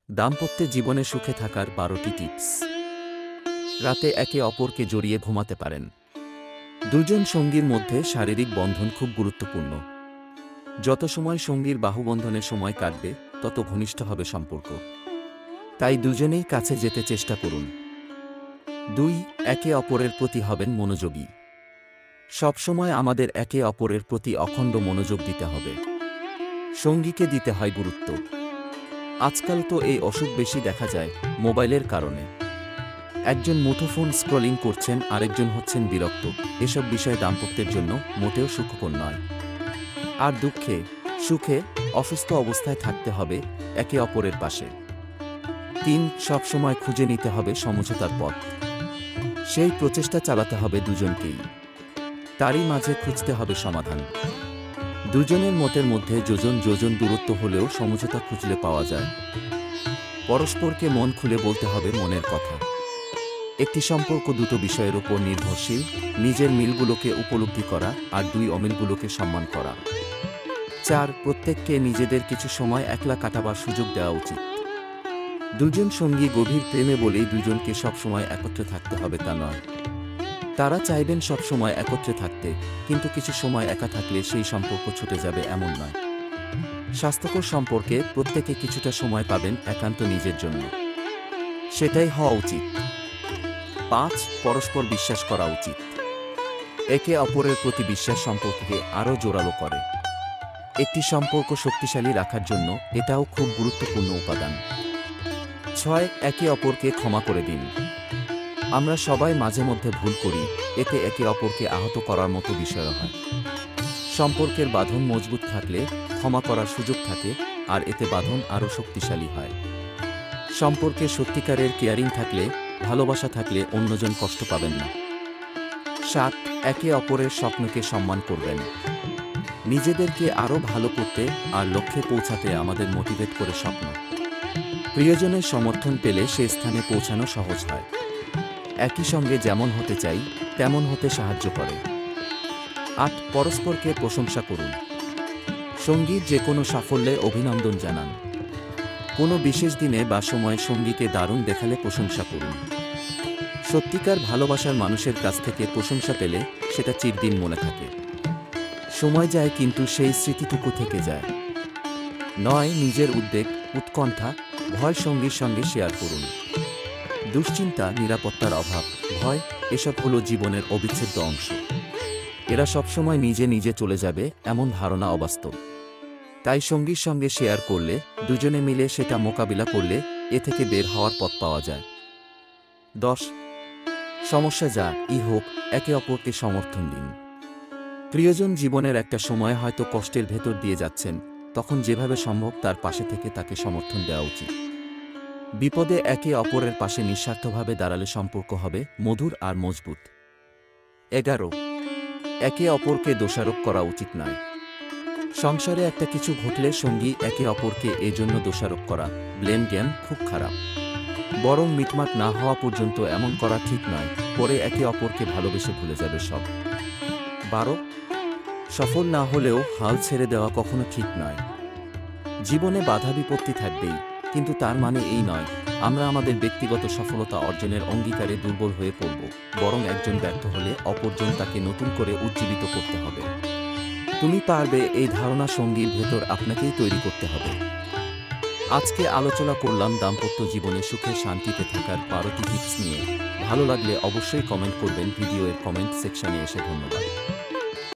দাম্পত্য জীবনে সুখে থাকার 12টি টিপস। রাতে একে অপরকে জড়িয়ে ঘুমাতে পারেন। দুজন সঙ্গীর মধ্যে শারীরিক বন্ধন খুব গুরুত্বপূর্ণ। যত সময় সঙ্গীর বাহুবন্ধনে সময় কাটবে তত ঘনিষ্ঠ হবে সম্পর্ক। তাই দুজনেই কাছে যেতে চেষ্টা করুন। 2. একে অপরের প্রতি হবেন মনোযোগী। সবসময় আমাদের একে অপরের প্রতি অখণ্ড মনোযোগ দিতে হবে। সঙ্গীকে দিতে হয় গুরুত্ব। আজকাল তো এই অসুখ বেশি দেখা যায় মোবাইলের কারণে। একজন মুঠোফোন স্ক্রলিং করছেন, আরেকজন হচ্ছেন বিরক্ত। এসব বিষয় দাম্পত্যের জন্য মোটেও সুখকর নয়। আর দুঃখে সুখে অসুস্থ অবস্থায় থাকতে হবে একে অপরের পাশে। 3. সবসময় খুঁজে নিতে হবে সমঝোতার পথ। সেই প্রচেষ্টা চালাতে হবে দুজনকেই। তারই মাঝে খুঁজতে হবে সমাধান। দুজনের মতের মধ্যে যোজন যোজন দূরত্ব হলেও সমঝোতা খুঁজলে পাওয়া যায়। পরস্পরকে মন খুলে বলতে হবে মনের কথা। একটি সম্পর্ক দুটো বিষয়ের উপর নির্ভরশীল: নিজের মিলগুলোকে উপলব্ধি করা আর 2 অমিলগুলোকে সম্মান করা। 4. প্রত্যেককে নিজেদের কিছু সময় একলা কাটাবার সুযোগ দেওয়া উচিত। দুজন সঙ্গী গভীর প্রেমে বলেই দুজনকে সবসময় একত্রে থাকতে হবে তা নয়। তারা চাইবেন সবসময় একত্রে থাকতে, কিন্তু কিছু সময় একা থাকলে সেই সম্পর্ক ছুটে যাবে এমন নয়। স্বাস্থ্যকর সম্পর্কে প্রত্যেকে কিছুটা সময় পাবেন একান্ত নিজের জন্য। সেটাই হওয়া উচিত। 5. পরস্পর বিশ্বাস করা উচিত। একে অপরের প্রতি বিশ্বাস সম্পর্ককে আরও জোরালো করে। একটি সম্পর্ক শক্তিশালী রাখার জন্য এটাও খুব গুরুত্বপূর্ণ উপাদান। 6. একে অপরকে ক্ষমা করে দিন। আমরা সবাই মাঝে মধ্যে ভুল করি, এতে একে অপরকে আহত করার মতো বিষয় হয়। সম্পর্কের বাঁধন মজবুত থাকলে ক্ষমা করার সুযোগ থাকে, আর এতে বাঁধন আরও শক্তিশালী হয়। সম্পর্কে সত্যিকারের কেয়ারিং থাকলে, ভালোবাসা থাকলে অন্যজন কষ্ট পাবেন না। 7. একে অপরের স্বপ্নকে সম্মান করবেন। নিজেদেরকে আরও ভালো করতে আর লক্ষ্যে পৌঁছাতে আমাদের মোটিভেট করে স্বপ্ন। প্রিয়জনের সমর্থন পেলে সে স্থানে পৌঁছানো সহজ হয়। একই সঙ্গে যেমন হতে চাই তেমন হতে সাহায্য করে। 8. পরস্পরকে প্রশংসা করুন। সঙ্গীর যে কোনো সাফল্যে অভিনন্দন জানান। কোনো বিশেষ দিনে বা সময়ে সঙ্গীকে দারুণ দেখালে প্রশংসা করুন। সত্যিকার ভালোবাসার মানুষের কাছ থেকে প্রশংসা পেলে সেটা চিরদিন মনে থাকে। সময় যায় কিন্তু সেই স্মৃতিটুকু থেকে যায়। 9. নিজের উদ্বেগ, উৎকণ্ঠা, ভয় সঙ্গীর সঙ্গে শেয়ার করুন। দুশ্চিন্তা, নিরাপত্তার অভাব, ভয় এসব হলো জীবনের অবিচ্ছেদ্য অংশ। এরা সবসময় নিজে নিজে চলে যাবে এমন ধারণা অবাস্তব। তাই সঙ্গীর সঙ্গে শেয়ার করলে, দুজনে মিলে সেটা মোকাবিলা করলে এ থেকে বের হওয়ার পথ পাওয়া যায়। 10. সমস্যা যা হোক একে অপরকে সমর্থন দিন। প্রিয়জন জীবনের একটা সময় হয়তো কষ্টের ভেতর দিয়ে যাচ্ছেন, তখন যেভাবে সম্ভব তার পাশে থেকে তাকে সমর্থন দেওয়া উচিত। বিপদে একে অপরের পাশে নিঃস্বার্থভাবে দাঁড়ালে সম্পর্ক হবে মধুর আর মজবুত। 11. একে অপরকে দোষারোপ করা উচিত নয়। সংসারে একটা কিছু ঘটলে সঙ্গী একে অপরকে এজন্য দোষারোপ করা, ব্লেম গেম, খুব খারাপ। বরং মিটমাট না হওয়া পর্যন্ত এমন করা ঠিক নয়, পরে একে অপরকে ভালোবেসে ভুলে যাবে সব। 12. সফল না হলেও হাল ছেড়ে দেওয়া কখনো ঠিক নয়। জীবনে বাধা বিপত্তি থাকবেই, কিন্তু তার মানে এই নয় আমরা আমাদের ব্যক্তিগত সফলতা অর্জনের অঙ্গীকারে দুর্বল হয়ে পড়ব। বরং একজন ব্যর্থ হলে অপরজন তাকে নতুন করে উজ্জীবিত করতে হবে। তুমি পারবে এই ধারণা সঙ্গীর ভেতর আপনাকেই তৈরি করতে হবে। আজকে আলোচনা করলাম দাম্পত্য জীবনে সুখে শান্তিতে থাকার 12টি টিপস নিয়ে। ভালো লাগলে অবশ্যই কমেন্ট করবেন। ভিডিওর কমেন্ট সেকশনে এসে ধন্যবাদ।